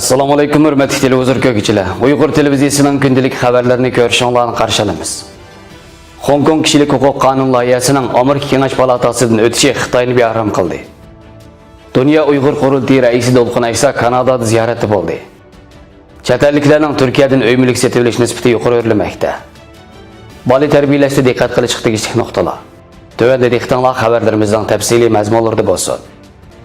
Assalomu alaykum hurmatli televizor ko'ruvchilar. Uyg'ur televiziyasining kundalik xabarlarini ko'rishinglarni qarshi olamiz. Hong Kong kishilik huquq qonun loyihasining Amerika Kengash palatasidan o'tishi Xitoyni bayram qildi. Dunyo Uyg'ur qurultiyi raisi Dolqin Aysa Kanadada ziyorati bo'ldi. Chet elliklarning Turkiyadan uy mulk sotib olish nisbati yuqori o'rlamoqda. Bola tarbiyalashda diqqat qilish tegishli nuqtalar. Tövəndə diqqətinizə xəbərlərimizdən təfsili məzmunlarda bolsun.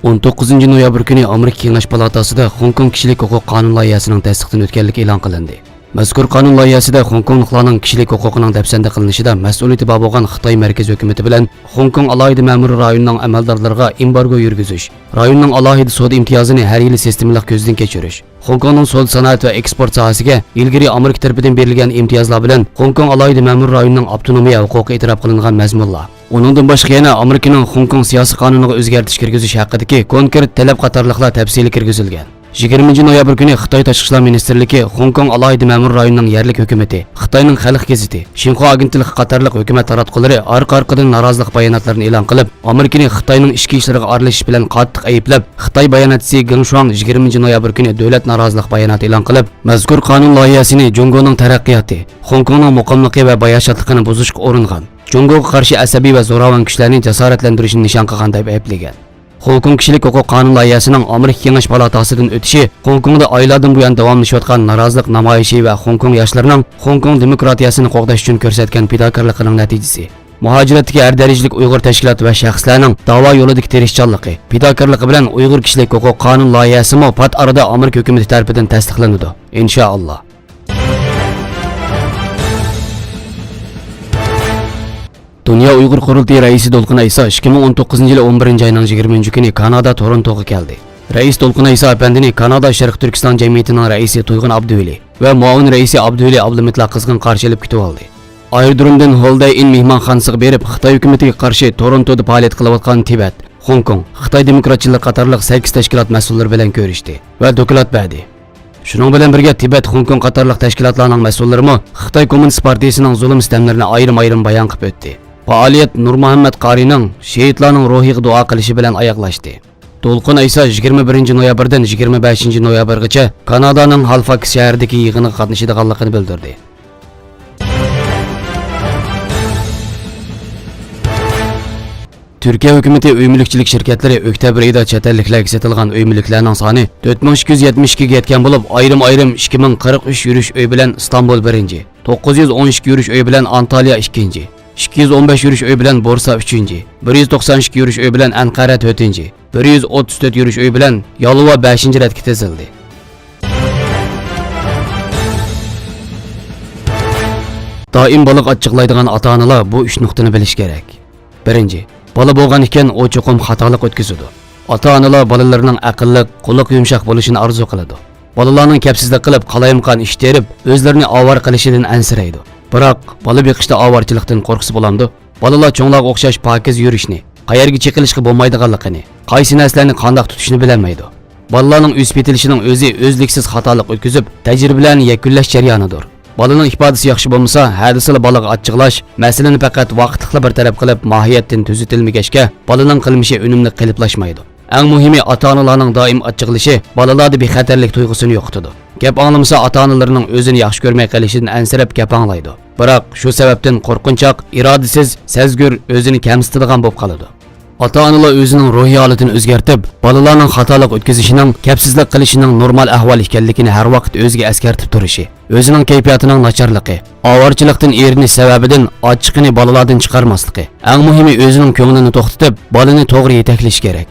19 noyabr günü Amerika Kengash palatasida Hong Kong kishilik huquq qonun loyihasining tasdiqdan o'tganligi e'lon qilindi. Mazkur qonun loyihasida Hong Kongliklarning kishilik huquqining dafsanda qilinishida mas'uliyati bor bo'lgan Xitoy markaziy hukumatı bilan Hong Kong alohida ma'muriy rayonining amaldorlariga embargo yurgizish, rayonning alohida savdo imtiyozini har yili sistemalik ko'zdan kechirish, Hong Kongning savdo sanoat va eksport sohasiga ilgari Amerika tarafidan berilgan imtiyozlar bilan Hong Kong alohida ma'muriy rayonining avtonomiya huquqi e'tirof qilingan mazmunlar. Uningdan boshqa yana Amerikaning Hong Kong siyosiy qonuniga o'zgartirish kirgizish haqidagi konkret talab qatorliqlar tafsili kirgizilgan. 20 noyabr kuni Xitoy Tashqi ishlar ministrligi Hong Kong alohida ma'muriy rayonining yerlik hukumatı, Xitoyning xalq gazeti, Xinhua agentligi qatorliq hukumat taratqullari orqa-orqadan norozilik bayonotlarini e'lon qilib, Amerikaning Xitoyning ichki ishlariga aralashish bilan qattiq ayblab, Xitoy bayonotchisi Geng Shuang 20 noyabr kuni davlat norozilik bayonoti e'lon qilib, mazkur qonun loyihasini Jongoning taraqqiyoti, Hong Kongning muqimligi va bayoshatligini buzishga uringan, Jongoga qarshi asabiy va zo'ravon kuchlarni jasoratlantirishni nishon qilgan deb ayblagan. Hong Kong kishilik huquq qonun loyihasining Amerika Kengash palatasidan o'tishi Hong Kongda oylardan buyon davomlashayotgan norozilik namoyishi va Hong Kong yoshlarining Hong Kong demokratiyasini qo'g'dash uchun ko'rsatgan fidokorligining natijasi. Muhojiratdagi har darajalik Uyg'ur tashkilot va shaxslarning da'vo yo'lidagi tirishchanligi, fidokorligi bilan Uyg'ur kishilik huquq qonun loyihasi mo pat arada Amerika hukumati tomonidan tasdiqlanadi. Inshaalloh. Dünya Uyghur qurultiyi raisi Dolqin Aysa 2019 yılı 11 ayının 20 günü Kanada Toronto'ga geldi. Reis Dolqin Aysa efendini Kanada Şərq Türkistan Cemiyeti'nin reisi Tuyğun Abdüveli ve muavin reisi Abdüveli Abdülmitla qızgın qarşılayıp kütüp aldı. Aerodromdan Holiday Inn mehmonxonasiga berib Xitoy hukumatiga qarshi Torontoda faoliyat qilayotgan Tibet, Hong Kong, Xitoy demokratchilar qatorliq 8 tashkilot mas'ullari bilan ko'rishdi va doklad berdi. Shuning bilan birga Tibet, Hong Kong qatorliq tashkilotlarning mas'ullari Xitoy Kommunist partiyasining zulm sistemlarini ayrim-ayrim bayon qilib o'tdi. Faoliyat Nur Muhammad Qarining shehidlarning ruhiga duo qilishi bilan oyoqlashdi. Dolqin Aysa 21 noyabrdan 25 noyabrgacha Kanadaning Halifax shahridagi yig'inga qatnashadiganligini bildirdi. Türkiye hükümeti uy mulkchilik shirkatlari oktyabr oyida chet elliklarga sotilgan uy mulklarning soni 4272 ga yetgan bo'lib, ayrim-ayrim 2043 yurish uy bilan Istanbul 1-chi, 912 yurish uy bilan Antalya 2-chi, 215 yurish uy bilan Bursa 3-chi, 192 yurish uy bilan Anqara 4-chi, 134 yurish uy bilan Yalova 5-chi ratga tizildi. Doim baliq achchiqlaydigan ota-onalar bu 3 nuqtani bilish kerak. 1. Bola bo'lgan ekan o cho'qim xatolik o'tkazadi. Ota-onalar bolalarining aqlli, quliq yumshoq bo'lishini orzu qiladi. Bolalarning kapsizlik qilib, qalayimqon ish terib, o'zlarini ovar qilishidan ansiraydi. Biroq bola beqishda ovarchilikdan qo'rqisi bo'lamdi. Bolalar cho'nglarga o'xshash pokiz yurishni, qayerga chiqilishga bo'lmaydiganligini, qaysi narsalarni qanday tutishni bilmaydi. Bolalarning o'sib yetilishining o'zi o'zliksiz xatolik o'tkazib, tajribalarni yakunlash jarayonidir. Balaning ifodasi yaxshi bo'lmasa, hadisli balaga achchiqlash, masalani faqat vaqtliqla bir taraf qilib, mohiyatdan tuzitilmagachga, balaning qilmishi unumli qiliplashmaydi. Eng muhimi ota-onalarning doim achchiqlishi balalarda bexatarlik tuyg'usini yo'qotadi. Gap anglamasa ota-onalarning o'zini yaxshi ko'rmay qolishidan ansirab gap anglaydi. Biroq shu sababdan qo'rqinchoq, irodasiz, sezgur o'zini kamsitadigan bo'lib qoladi. Ota-onalar o'zining ruhiy holatini o'zgartib, balalarning xatolik o'tkazishining, kapsizlik qilishining normal ahvol ekanligini har vaqt o'ziga eskartib turishi, o'zining kayfiyatining nacharligi, ovarchilikdan erinish sababidan ochiqini balalardan chiqarmasligi, eng muhimi o'zining ko'nglini to'xtatib, balani to'g'ri yetaklash kerak.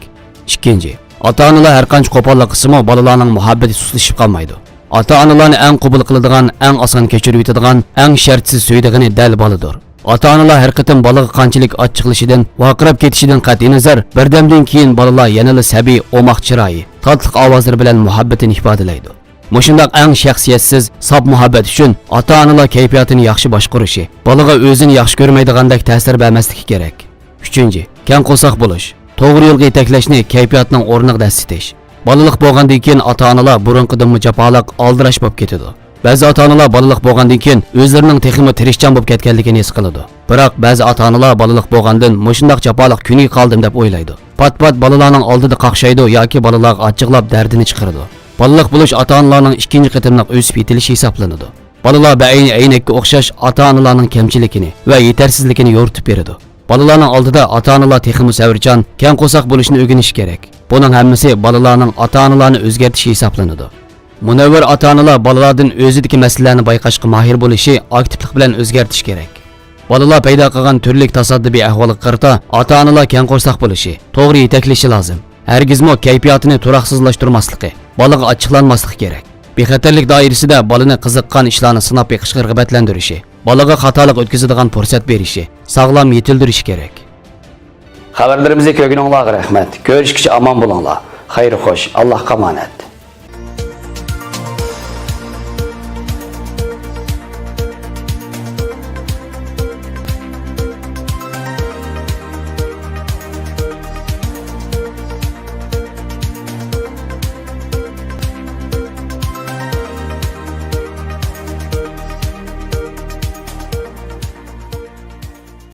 2. Ota-onalar har qancha qo'pollik qilsa-mu, balalarning muhabbati suslashib qolmaydi. Ota-onalarni eng qabul qiladigan, eng oson kechirib yetadigan, eng shartsiz suydigani dal boladir. Ota-onalar har qatim balaga qanchalik achchiqlishidan, vaqirab ketishidan qat'iy nazar, birdamdan keyin balalar yanada sabiy, omoq chiroyi, tatliq ovozlar bilan muhabbatini ifodalaydi. Mushundaq eng shaxsiyatsiz, sof muhabbat uchun ota-onalar kayfiyatini yaxshi boshqarishi, balaga o'zini yaxshi ko'rmaydigandek ta'sir bermasligi kerak. 3. Keng qo'saq bo'lish. To'g'ri yo'lga yetaklashni kayfiyatning o'rniga dasitish. Balalik bo'lgandan keyin ota-onalar burunqidan mujafoliq, aldirash bo'lib ketadi. Ba'zi ota-onalar balalik bo'lgandan keyin o'zlarining texmi tirishchan bo'lib ketganligini his qiladi. Biroq ba'zi ota-onalar balalik bo'lgandan mushundaq jafoliq kuniga qoldim deb o'ylaydi. Pat-pat balalarning oldida qaqshaydi yoki balalarga achchiqlab dardini chiqaradi. Balaliq bo'lish ota-onalarning ikkinchi qatimliq o'sib yetilishi hisoblanadi. Balalar ba'yni aynakka o'xshash ota-onalarning kamchiligini va yetersizligini yo'ritib beradi. Balalarning oldida ota-onalar texmi savrchan, keng qo'saq bo'lishni o'rganish kerak. Buning hammasi balalarning ota-onalarni o'zgartirishi hisoblanadi. Munavvar ota-onalar balalardan o'zidagi masalalarni bayqashga mahir bo'lishi, aktivlik bilan o'zgartirish kerak. Balalar paydo qilgan turli tasaddubiy ahvolga qarata ota-onalar keng qo'saq bo'lishi, to'g'ri yetaklashi lozim. Hargizmo kayfiyatini turaqsizlashtirmasligi, balaga ochiqlanmasligi kerak. Bexatarlik doirasida balani qiziqqan ishlarni sinab beqishga rag'batlantirishi, balaga xatolik o'tkazadigan fursat berishi, sog'lom yetildirishi kerak. Xabarlarimizni ko'rganinglarga rahmat. Ko'rishguncha omon bo'linglar. Xayr xo'sh, Allohga omonat.